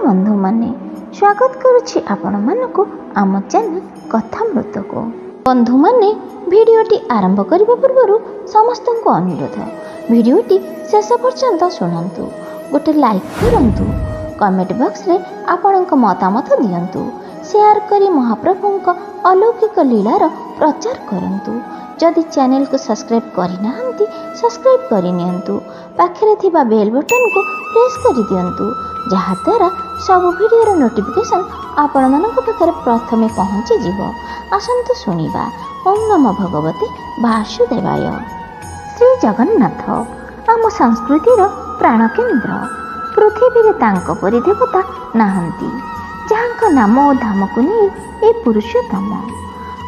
बंधु माने स्वागत करुछि आपण मानकु आम चैनल कथामृत को। बंधु माने भिडियोटी आरंभ करबा पूर्व समस्त को अनुरोध भिडियोटी शेष पर्यंत शुणु, गोटे लाइक करंतु, कमेंट बॉक्स रे आपणक मतामत दियंतु, शेयर करी महाप्रभुंक अलौकिक लीलार प्रचार करंतु। जदि चैनल को सब्सक्राइब करना सब्सक्राइब करनियंतु, पाखरे थिबा बेल बटन को प्रेस कर दियंतु, जहा द्वारा सब वीडियो नोटिफिकेशन आपण मानक पाखरे प्रथमे पहुंची जिवो। आसंतु सुनिबा। ओम नमो भगवते वासुदेवाय। श्री जगन्नाथ आम संस्कृतिर प्राण केन्द्र। पृथ्वी रे तांक परि देवता नाहंती, जहांक नाम ओ धाम को नहीं ए पुरुषोत्तम,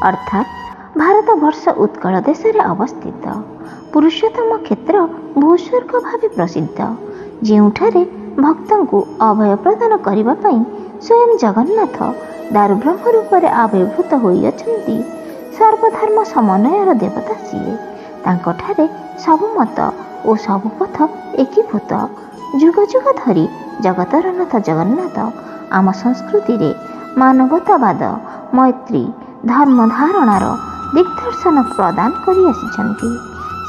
अर्थात भारत वर्ष उत्कल देश रे अवस्थित पुरुषोत्तम क्षेत्र भूस्वर्ग भावे प्रसिद्ध, ଯେଉଁଠାରେ भक्तଙ୍କୁ अभय प्रदान करने ପାଇଁ स्वयं जगन्नाथ दारुब्रह्म रूपरे आविर्भूत होइअछन्ति। सर्वधर्म समन्वयर देवता सीए, तांकठारे सबु मत और सबु पथ एकीभूत। जुग जुग धरी जगतर नाथ जगन्नाथ आम संस्कृति रे मानवतावाद, मैत्री, धर्म धारणार दिग्दर्शन प्रदान करि आसिछन्ति।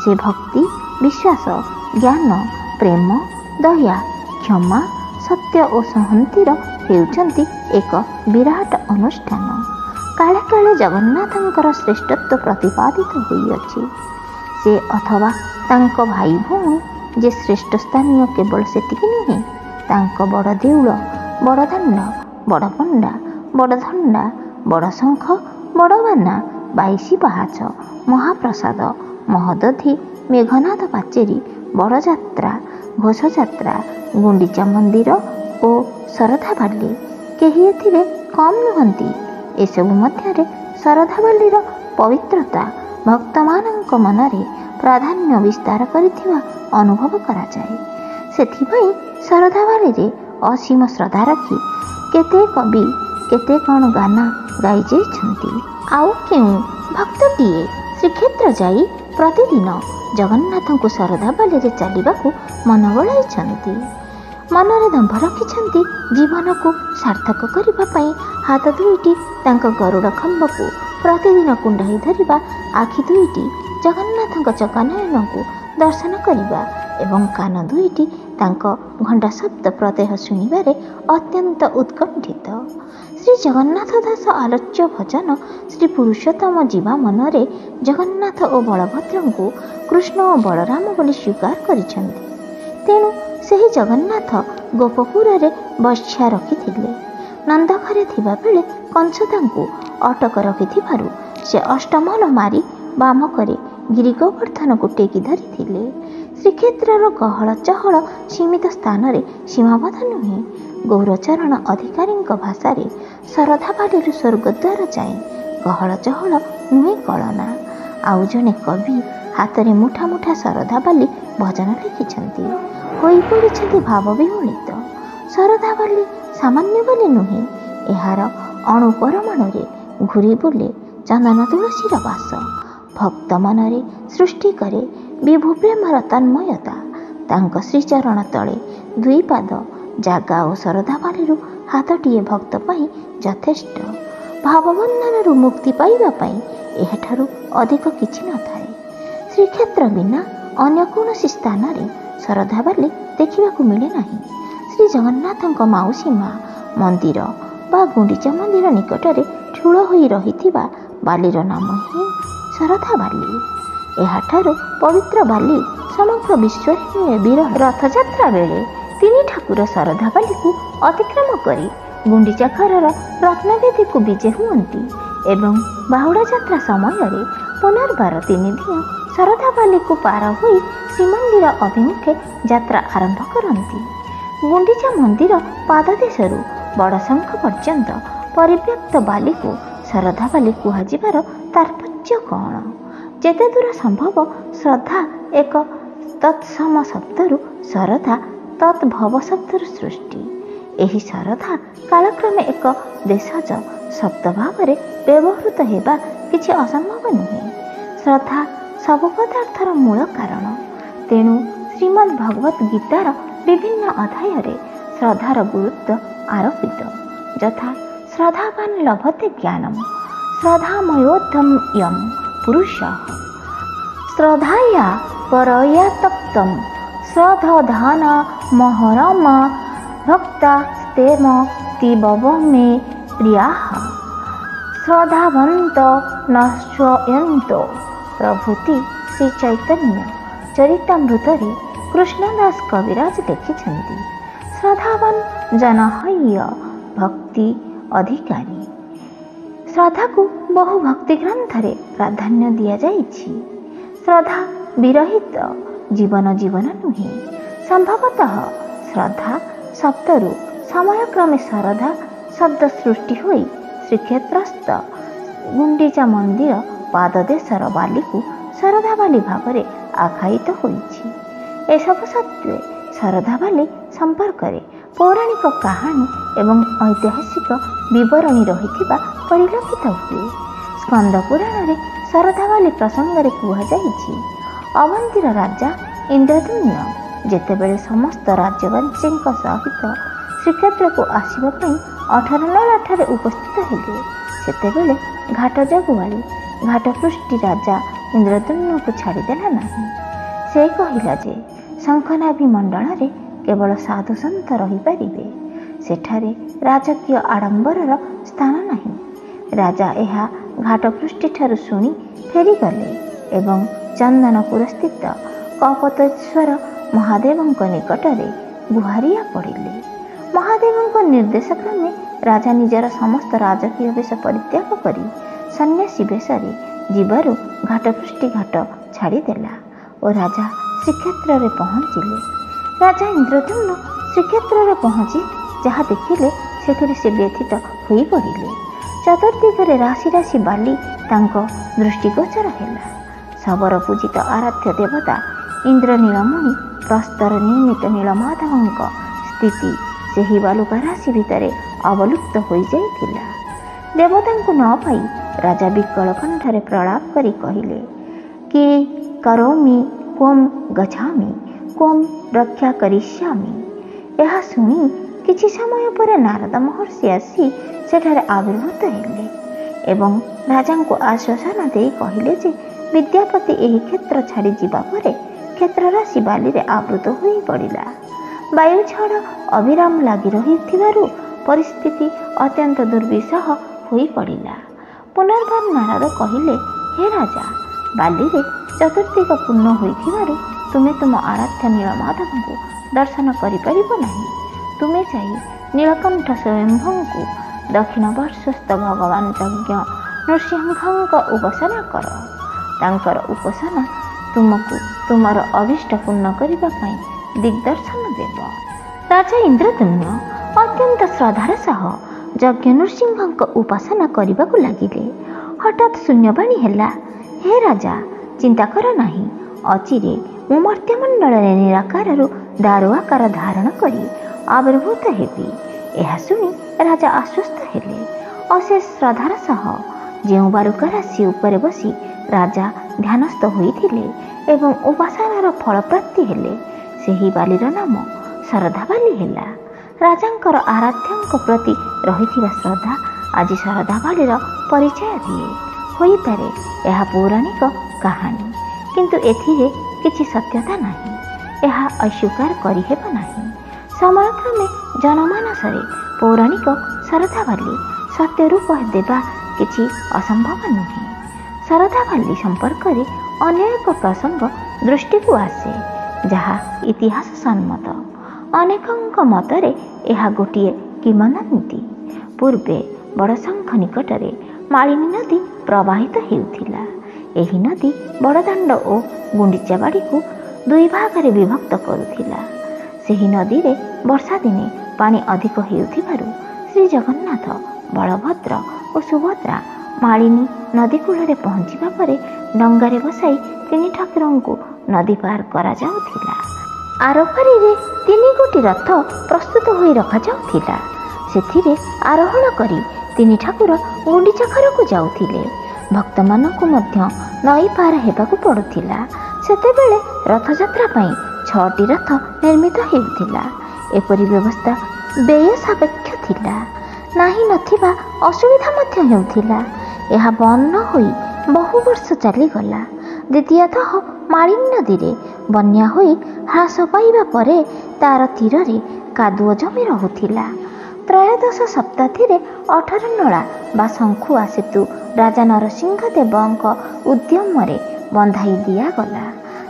से भक्ति, विश्वास, ज्ञान, प्रेम, दया, क्षमा, सत्य और सहंतिर हेउछन्ति एक विराट अनुष्ठान। काले काले जगन्नाथंकर श्रेष्ठत्व प्रतिपादित होइअछि। से अथवा तांको भाई भौणी जे श्रेष्ठ स्थानीय केवल सेतिकी नुहे, तांको बड़ देउळ, बड़ दांड, बड़ पंडा, बड़ धंडा, बड़ शंख, बड़ बाना, 22 पाहाच, महाप्रसाद, महोदधि, मेघनाद पाचेरी, बड़ जात्रा, घोष जात्रा, गुंडीचा मंदिर और शरधाबाली केही एथिरे कम नुहंती। एसबु मध्यरे शरधाबालीर पवित्रता भक्तमानंक मनरे प्राधान्य विस्तार करिथिबा अनुभव करा जाए। सेथिपई शरधाबाली रे असीम श्रद्धा रखी केते कवि केते कण गाना गाई जाइछन्ति। आउ केउ भक्तटिए श्रीक्षेत्र जाई प्रतिदिन जगन्नाथंको शरधाबाली रे चलिबाकू मन बळाइछन्ति। मनरे दंभ रखिछन्ति जीवन को सार्थक करिबा पई हाथ दुईटी तांको गरुड़ खंब को प्रतिदिन कुंडाई धरिबा, आखि दुईटी जगन्नाथंको चकानयन को दर्शन करिबा एवं कान दुईटी तांको घंटा शब्द प्रत्यह शुणिबारे अत्यंत उत्कंठित। श्री जगन्नाथ दास आलोच्य भजन श्री पुरुषोत्तम जीवा मनरे जगन्नाथ और बलभद्र को कृष्ण और बलराम बोली स्वीकार करिछन्ति। तेणु ସେହି जगन्नाथ गोपपुर रे बस्या रखिथिले। नंद घरे थिबा बेले कंस तांको अटक रखिथिबारु से अष्टमल मारी बाम करे गिरी गोवर्धन को टेकी धरिथिले। श्रीक्षेत्रर गहळ चहळ सीमित स्थान रे सीमाबद्ध नुहे। गौरचरण अधिकारी भाषा रे शरधाबाली स्वर्गद्वार जाए गहळ चहळ नुहे कलना। आउ जने कवि हाथ रे मुठा मुठा शरधाबाली भजन लिखिछन्ति, होई पड़िछन्ति भाव विहुलित। शरधाबाली सामान्य बोली नुहे, एहार अणु परमाणु रे घुरी बुले चंदन तुलसीर बास। भक्त मनरे सृष्टि करे विभु प्रेमर तन्मयता। तांक श्रीचरण तले दुई पाद जागा और शरधाबाली हाथटिए भक्त पाई यथेष्ट। भावबंधन मुक्ति पाइबा पाई एठारु अधिक किछि न थाए। श्रीक्षेत्र बिना अन्य कौनसी स्थान रे शरधाबाली देखा मिले नहीं। श्री जगन्नाथ माउसी माँ मंदिर बा गुंडीचा मंदिर निकटरे ठूल होई रहिथिबा बालीर नाम ही शरधाबाली। एहाठारु पवित्र बाली समग्र विश्व विरह। रथयात्रा बेले तीन ठाकुर शरधाबाली को अतिक्रम करी गुंडीचा घरर रत्नवेदी को विजे हुअन्ति एवं बाहुड़ा यात्रा समय रे पुनर्बार 3 दिन शरधाबाली को पार होई श्रीमंदिर अभिमुखे यात्रा आरंभ करती। गुंडीचा मंदिर पाददेशरू बड़शंख पर्यंत परिव्याप्त बाली को शरधाबाली कुहाजिबार तात्पर्य कौन? जेते दूर संभव श्रद्धा एक तत्सम शब्दरू शरधा तत्भव शब्दर सृष्टि। एही शरधा कालक्रमे एक देशज शब्द भाव व्यवहृत हेबा किछि असंभव नुहे। श्रद्धा सब पदार्थर मूल कारण। तेणु श्रीमद् भगवत गीतार विभिन्न अध्याय ଶ୍ରଦ୍ଧାର ଗୁରୁତ୍ୱ ଆରୋପିତ। ଯଥା ଶ୍ରଦ୍ଧାବାନ ଲଭତେ ଜ୍ଞାନମ ଶ୍ରଦ୍ଧାମୟୋଧମ ୟମ୍ ପୁରୁଷଃ ଶ୍ରଦ୍ଧାୟା ପରୟା ତପ୍ତମ ଶ୍ରଦ୍ଧାଧାନ ମହରମ ଭକ୍ତା ସ୍ତେମ ତିବବ ମେ ପ୍ରିୟାଃ ଶ୍ରଦ୍ଧାବନ୍ତ ନଶ୍ଚୟନ୍ତ ପ୍ରଭୃତି ଶ୍ରୀ ଚୈତନ୍ୟ ଚରିତାମୃତରେ କୃଷ୍ଣଦାସ କବିରାଜ ଲେଖିଛନ୍ତି। ଶ୍ରଦ୍ଧାବାନ ଜନ ହ୍ୟ ଭକ୍ତି ଅଧିକାରୀ। ଶ୍ରଦ୍ଧାକୁ ବହୁ ଭକ୍ତି ଗ୍ରନ୍ଥରେ ପ୍ରାଧାନ୍ୟ ଦିଆଯାଇଛି। ଶ୍ରଦ୍ଧା ବିରହିତ ଜୀବନ ନୁହେଁ। ସମ୍ଭବତଃ ଶ୍ରଦ୍ଧା ଶବ୍ଦରୁ ସମୟକ୍ରମେ ଶରଧା ଶବ୍ଦ ସୃଷ୍ଟି ହୋଇ ଶ୍ରୀକ୍ଷେତ୍ରସ୍ଥ ଗୁଣ୍ଡିଚା ମନ୍ଦିର ପାଦଦେଶର ବାଲିକୁ ଶରଧା ବାଲି ଭାବରେ ଆଖ୍ୟାୟିତ ହୋଇଛି। ଏସବୁ ସତ୍ତ୍ୱେ ଶରଧା ବାଲି ସମ୍ପର୍କରେ ପୌରାଣିକ କାହାଣୀ ଏବଂ ଐତିହାସିକ ବିବରଣୀ ରହିଥିବା ପରିଲକ୍ଷିତ ହୁଏ। ସ୍କନ୍ଦ ପୁରାଣରେ ଶରଧା ବାଲି ପ୍ରସଙ୍ଗରେ କୁହାଯାଇଛି, ଅବନ୍ତୀର ରାଜା ଇନ୍ଦ୍ରଦ୍ୟୁମ୍ନ ଯେତେବେଳେ ସମସ୍ତ ରାଜ୍ୟବାସୀଙ୍କ ସହିତ ଶ୍ରୀକ୍ଷେତ୍ରକୁ ଆସିବା ପାଇଁ 18 ନଳାଠାରେ ଉପସ୍ଥିତ ହେଲେ, ସେତେବେଳେ ଘାଟ ଜଗୁଆଳି ଘାଟପୃଷ୍ଟି ରାଜା ଇନ୍ଦ୍ରଦ୍ୟୁମ୍ନକୁ ଛାଡ଼ିଦେଲା ନାହିଁ। ସେ କହିଲା ଯେ ଶଙ୍ଖନାଭି ମଣ୍ଡଳରେ କେବଳ ସାଧୁସନ୍ଥ ରହିପାରିବେ, ସେଠାରେ ରାଜକୀୟ ଆଡ଼ମ୍ବରର ସ୍ଥାନ ନାହିଁ। ରାଜା ଏହା ଘାଟପୃଷ୍ଠିଠାରୁ ଶୁଣି ଫେରିଗଲେ ଏବଂ ଚନ୍ଦନପୁରସ୍ଥିତ କପୋତେଶ୍ୱର ମହାଦେବଙ୍କ ନିକଟରେ ଗୁହାରିଆ ପଡ଼ିଲେ। ମହାଦେବଙ୍କ ନିର୍ଦ୍ଦେଶକ୍ରମେ ରାଜା ନିଜର ସମସ୍ତ ରାଜକୀୟ ବେଶ ପରିତ୍ୟାଗ କରି ସନ୍ନ୍ୟାସୀ ବେଶରେ ଯିବାରୁ ଘାଟପୃଷ୍ଠି ଘାଟ ଛାଡ଼ିଦେଲା ଓ ରାଜା ଶ୍ରୀକ୍ଷେତ୍ରରେ ପହଞ୍ଚିଲେ। ରାଜା ଇନ୍ଦ୍ରଦ୍ୟୁମ୍ନ ଶ୍ରୀକ୍ଷେତ୍ରରେ ପହଞ୍ଚି ଯାହା ଦେଖିଲେ ସେଥିରେ ସେ ବ୍ୟଥିତ ହୋଇପଡ଼ିଲେ। ଚତୁର୍ଦିଗରେ ରାଶି ରାଶି ବାଲି ତାଙ୍କ ଦୃଷ୍ଟିଗୋଚର ହେଲା। ଶବର ପୂଜିତ ଆରାଧ୍ୟ ଦେବତା ଇନ୍ଦ୍ର ନୀଳମଣି ପ୍ରସ୍ତର ନିର୍ମିତ ନୀଳମାଧବଙ୍କ ସ୍ଥିତି ସେହି ବାଲୁକା ରାଶି ଭିତରେ ଅବଲୁପ୍ତ ହୋଇଯାଇଥିଲା। ଦେବତାଙ୍କୁ ନ ପାଇ ରାଜା ବିକଳ କଣ୍ଠରେ ପ୍ରଳାପ କରି କହିଲେ, କି କରୋମି କ୍ୱଂ ଗଚ୍ଛାମି କ୍ୱଂ ରକ୍ଷା କରିଷ୍ୟାମି। ଏହା ଶୁଣି କିଛି ସମୟ ପରେ ନାରଦ ମହର୍ଷି ଆସି ସେଠାରେ ଆବିର୍ଭୂତ ହେଲେ ଏବଂ ରାଜାଙ୍କୁ ଆଶ୍ୱାସନା ଦେଇ କହିଲେ ଯେ ବିଦ୍ୟାପତି ଏହି କ୍ଷେତ୍ର ଛାଡ଼ି ଯିବା ପରେ କ୍ଷେତ୍ରରାଶି ବାଲିରେ ଆବୃତ ହୋଇ ପଡ଼ିଲା। ବାୟୁ ଝଡ଼ ଅବିରାମ ଲାଗି ରହିଥିବାରୁ ପରିସ୍ଥିତି ଅତ୍ୟନ୍ତ ଦୁର୍ବିସହ ହୋଇପଡ଼ିଲା। ପୁନର୍ବାର ନାରଦ କହିଲେ, ହେ ରାଜା, ବାଲିରେ ଚତୁର୍ଦିଗ ପୂର୍ଣ୍ଣ ହୋଇଥିବାରୁ ତୁମେ ତୁମ ଆରାଧ୍ୟ ନୀଳମାଧବଙ୍କୁ ଦର୍ଶନ କରିପାରିବ ନାହିଁ। ତୁମେ ଯାଇ ନୀଳକଣ୍ଠ ସ୍ୱୟମ୍ଭୁଙ୍କୁ ଦକ୍ଷିଣ ପାର୍ଶ୍ୱସ୍ଥ ଭଗବାନ ଯଜ୍ଞ ନୃସିଂହଙ୍କ ଉପାସନା କର। ତାଙ୍କର ଉପାସନା ତୁମକୁ ତୁମର ଅଭୀଷ୍ଟ ପୂର୍ଣ୍ଣ କରିବା ପାଇଁ ଦିଗ୍ଦର୍ଶନ ଦେବ। ରାଜା ଇନ୍ଦ୍ରଦ୍ୟୁମ୍ନ ଅତ୍ୟନ୍ତ ଶ୍ରଦ୍ଧାର ସହ ଯଜ୍ଞ ନୃସିଂହଙ୍କ ଉପାସନା କରିବାକୁ ଲାଗିଲେ। ହଠାତ୍ ଶୂନ୍ୟବାଣୀ ହେଲା, ହେ ରାଜା, ଚିନ୍ତା କର ନାହିଁ। ଅଚିରେ ମୁଁ ମର୍ତ୍ତ୍ୟମଣ୍ଡଳରେ ନିରାକାରରୁ ଦାରୁ ଆକାର ଧାରଣ କରି ଆବିର୍ଭୂତ ହେବି। ଏହା ଶୁଣି ରାଜା ଆଶ୍ୱସ୍ତ ହେଲେ। ଅଶେଷ ଶ୍ରଦ୍ଧାର ସହ ଯେଉଁ ବାଲୁକା ରାଶି ଉପରେ ବସି ରାଜା ଧ୍ୟାନସ୍ଥ ହୋଇଥିଲେ ଏବଂ ଉପାସନାର ଫଳପ୍ରାପ୍ତି ହେଲେ, ସେହି ବାଲିର ନାମ ଶରଧା ବାଲି ହେଲା। ରାଜାଙ୍କର ଆରାଧ୍ୟଙ୍କ ପ୍ରତି ରହିଥିବା ଶ୍ରଦ୍ଧା ଆଜି ଶରଧା ବାଲିର ପରିଚୟ ଦିଏ। ହୋଇପାରେ ଏହା ପୌରାଣିକ କାହାଣୀ, କିନ୍ତୁ ଏଥିରେ କିଛି ସତ୍ୟତା ନାହିଁ। ଏହା ଅସ୍ୱୀକାର କରିହେବ ନାହିଁ। ସମୟକ୍ରମେ ଜନମାନସରେ ପୌରାଣିକ ଶରଧା ବାଲି ସତ୍ୟ ରୂପ ଦେବା କିଛି ଅସମ୍ଭବ ନୁହେଁ। ଶରଧା ବାଲି ସମ୍ପର୍କରେ ଅନ୍ୟ ଏକ ପ୍ରସଙ୍ଗ ଦୃଷ୍ଟିକୁ ଆସେ, ଯାହା ଇତିହାସ ସମ୍ମତ। ଅନେକଙ୍କ ମତରେ ଏହା ଗୋଟିଏ କିମ୍ବଦନ୍ତୀ। ପୂର୍ବେ ବଡ଼ଶଙ୍ଖ ନିକଟରେ ମାଳିନୀ ନଦୀ ପ୍ରବାହିତ ହେଉଥିଲା। ଏହି ନଦୀ ବଡ଼ଦାଣ୍ଡ ଓ ଗୁଣ୍ଡିଚାବାଡ଼ିକୁ ଦୁଇ ଭାଗରେ ବିଭକ୍ତ କରୁଥିଲା। ସେହି ନଦୀରେ ବର୍ଷା ଦିନେ ପାଣି ଅଧିକ ହେଉଥିବାରୁ ଶ୍ରୀଜଗନ୍ନାଥ, ବଳଭଦ୍ର ଓ ସୁଭଦ୍ରା ମାଳିନୀ ନଦୀ କୂଳରେ ପହଞ୍ଚିବା ପରେ ଡଙ୍ଗାରେ ବସାଇ ତିନି ଠାକୁରଙ୍କୁ ନଦୀ ପାର କରାଯାଉଥିଲା। ଆରପାରିରେ 3 ଗୋଟି ରଥ ପ୍ରସ୍ତୁତ ହୋଇ ରଖାଯାଉଥିଲା। ସେଥିରେ ଆରୋହଣ କରି 3 ଠାକୁର ଗୁଣ୍ଡିଚା ଘରକୁ ଯାଉଥିଲେ। ଭକ୍ତମାନଙ୍କୁ ମଧ୍ୟ ନଈ ପାର ହେବାକୁ ପଡ଼ୁଥିଲା। ସେତେବେଳେ ରଥଯାତ୍ରା ପାଇଁ 6ଟି ରଥ ନିର୍ମିତ ହେଉଥିଲା। ଏପରି ବ୍ୟବସ୍ଥା ବ୍ୟୟ ସାପେକ୍ଷ ଥିଲା। ନାହିଁ ନଥିବା ଅସୁବିଧା ମଧ୍ୟ ହେଉଥିଲା। ଏହା ବନ୍ଦ ନ ହୋଇ ବହୁ ବର୍ଷ ଚାଲିଗଲା। ଦ୍ୱିତୀୟତଃ ମାଳିନୀ ନଦୀରେ ବନ୍ୟା ହୋଇ ହ୍ରାସ ପାଇବା ପରେ ତାର ତୀରରେ କାଦୁଅ ଜମି ରହୁଥିଲା। ତ୍ରୟୋଦଶ ଶତାବ୍ଦୀରେ 18 ନଳା ବା ଶଙ୍ଖୁଆ ସେତୁ ରାଜା ନରସିଂହ ଦେବଙ୍କ ଉଦ୍ୟମରେ ବନ୍ଧାଇ ଦିଆଗଲା।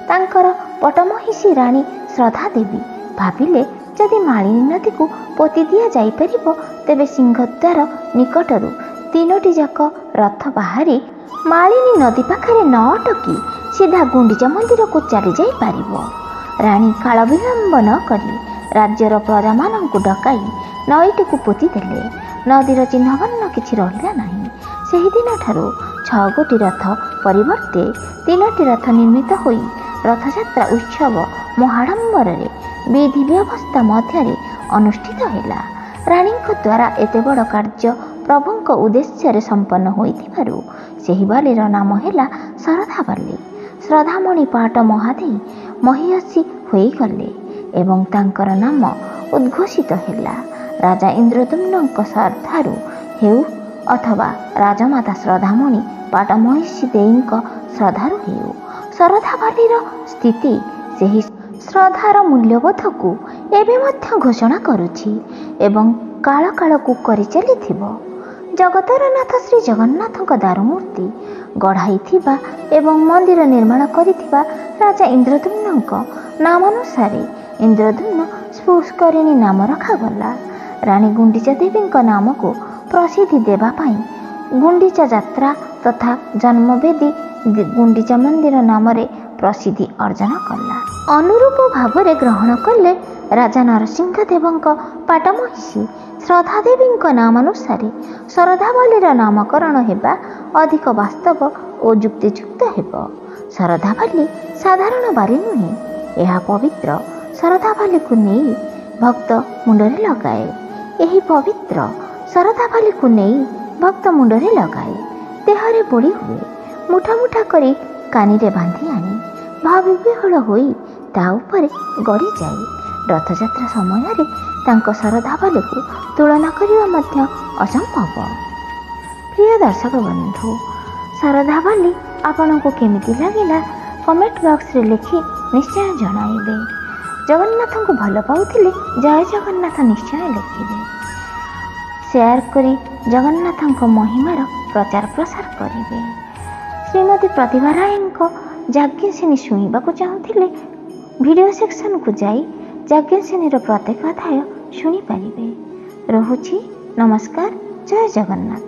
ତାଙ୍କର ପଟମହିଷୀ ରାଣୀ ଶ୍ରଦ୍ଧା ଦେବୀ ଭାବିଲେ ଯଦି ମାଳିନୀ ନଦୀକୁ ପୋତି ଦିଆଯାଇପାରିବ ତେବେ ସିଂହଦ୍ୱାର ନିକଟରୁ 3ଟି ଯାକ ରଥ ବାହାରି ମାଳିନୀ ନଦୀ ପାଖରେ ନ ଅଟକି ସିଧା ଗୁଣ୍ଡିଚା ମନ୍ଦିରକୁ ଚାଲିଯାଇପାରିବ। ରାଣୀ କାଳ ବିଳମ୍ବ ନ କରି ରାଜ୍ୟର ପ୍ରଜାମାନଙ୍କୁ ଡକାଇ ନଈଟିକୁ ପୋତି ଦେଲେ। ନଦୀର ଚିହ୍ନବର୍ଣ୍ଣ କିଛି ରହିଲା ନାହିଁ। ସେହିଦିନଠାରୁ 6 ଗୋଟି ରଥ ପରିବର୍ତ୍ତେ 3ଟି ରଥ ନିର୍ମିତ ହୋଇ ରଥଯାତ୍ରା ଉତ୍ସବ ମହାଡ଼ମ୍ବରରେ ବିଧି ବ୍ୟବସ୍ଥା ମଧ୍ୟରେ ଅନୁଷ୍ଠିତ ହେଲା। ରାଣୀଙ୍କ ଦ୍ୱାରା ଏତେ ବଡ଼ କାର୍ଯ୍ୟ ପ୍ରଭୁଙ୍କ ଉଦ୍ଦେଶ୍ୟରେ ସମ୍ପନ୍ନ ହୋଇଥିବାରୁ ସେହି ବାଲିର ନାମ ହେଲା ଶରଧାବାଲି। ଶ୍ରଦ୍ଧାମଣି ପାଟ ମହାଦେଇ ମହିୟସୀ ହୋଇଗଲେ ଏବଂ ତାଙ୍କର ନାମ ଉଦ୍ଘୋଷିତ ହେଲା। ରାଜା ଇନ୍ଦ୍ରଦ୍ୟୁମ୍ନଙ୍କ ଶ୍ରଦ୍ଧାରୁ ହେଉ ଅଥବା ରାଜମାତା ଶ୍ରଦ୍ଧାମଣି ପାଟ ମହିଷୀ ଦେଈଙ୍କ ଶ୍ରଦ୍ଧାରୁ ହେଉ, ଶରଧାବାଲିର ସ୍ଥିତି ସେହି ଶ୍ରଦ୍ଧାର ମୂଲ୍ୟବୋଧକୁ ଏବେ ମଧ୍ୟ ଘୋଷଣା କରୁଛି ଏବଂ କାଳ କାଳକୁ କରିଚାଲିଥିବ। ଜଗତର ନାଥ ଶ୍ରୀ ଜଗନ୍ନାଥଙ୍କ ଦାରୁମୂର୍ତ୍ତି ଗଢ଼ାଇଥିବା ଏବଂ ମନ୍ଦିର ନିର୍ମାଣ କରିଥିବା ରାଜା ଇନ୍ଦ୍ରଦ୍ୟୁମ୍ନଙ୍କ ନାମାନୁସାରେ ଇନ୍ଦ୍ରଦ୍ୟୁମ୍ନ ପୁଷ୍କରିଣୀ ନାମ ରଖାଗଲା। ରାଣୀ ଗୁଣ୍ଡିଚା ଦେବୀଙ୍କ ନାମକୁ ପ୍ରସିଦ୍ଧି ଦେବା ପାଇଁ ଗୁଣ୍ଡିଚା ଯାତ୍ରା ତଥା ଜନ୍ମବେଦୀ ଗୁଣ୍ଡିଚା ମନ୍ଦିର ନାମରେ ପ୍ରସିଦ୍ଧି ଅର୍ଜନ କଲା। ଅନୁରୂପ ଭାବରେ ଗ୍ରହଣ କଲେ ରାଜା ନରସିଂହ ଦେବଙ୍କ ପାଟମହିଷୀ ଶ୍ରଦ୍ଧା ଦେବୀଙ୍କ ନାମାନୁସାରେ ଶରଧାବାଲିର ନାମକରଣ ହେବା ଅଧିକ ବାସ୍ତବ ଓ ଯୁକ୍ତିଯୁକ୍ତ ହେବ। ଶରଧାବାଲି ସାଧାରଣ ବାଲି ନୁହେଁ, ଏହା ପବିତ୍ର। ଶରଧାବାଲିକୁ ନେଇ ଭକ୍ତ ମୁଣ୍ଡରେ ଲଗାଏ। ଏହି ପବିତ୍ର ଶରଧାବାଲିକୁ ନେଇ ଭକ୍ତ ମୁଣ୍ଡରେ ଲଗାଏ, ଦେହରେ ବୋଳି ହୁଏ, ମୁଠା ମୁଠା କରି କାନିରେ ବାନ୍ଧି ଆଣି ଭାବବିହ୍ୱଳ ହୋଇ ତା ଉପରେ ଗଡ଼ିଯାଏ। ରଥଯାତ୍ରା ସମୟରେ ତାଙ୍କ ଶରଧାବାଲିକୁ ତୁଳନା କରିବା ମଧ୍ୟ ଅସମ୍ଭବ। ପ୍ରିୟ ଦର୍ଶକ ବନ୍ଧୁ, ଶରଧାବାଲି ଆପଣଙ୍କୁ କେମିତି ଲାଗିଲା କମେଣ୍ଟ ବକ୍ସରେ ଲେଖି ନିଶ୍ଚୟ ଜଣାଇବେ। ଜଗନ୍ନାଥଙ୍କୁ ଭଲ ପାଉଥିଲେ ଜୟ ଜଗନ୍ନାଥ ନିଶ୍ଚୟ ଲେଖିବେ। ସେୟାର କରି ଜଗନ୍ନାଥଙ୍କ ମହିମାର ପ୍ରଚାର ପ୍ରସାର କରିବେ। ଶ୍ରୀମତୀ ପ୍ରତିଭା ରାୟଙ୍କ ଯାଜ୍ଞସେନୀ ଶୁଣିବାକୁ ଚାହୁଁଥିଲେ ଭିଡ଼ିଓ ସେକ୍ସନକୁ ଯାଇ ଯାଜ୍ଞସେନୀର ପ୍ରତ୍ୟେକ ଅଧ୍ୟାୟ ଶୁଣିପାରିବେ। ରହୁଛି, ନମସ୍କାର, ଜୟ ଜଗନ୍ନାଥ।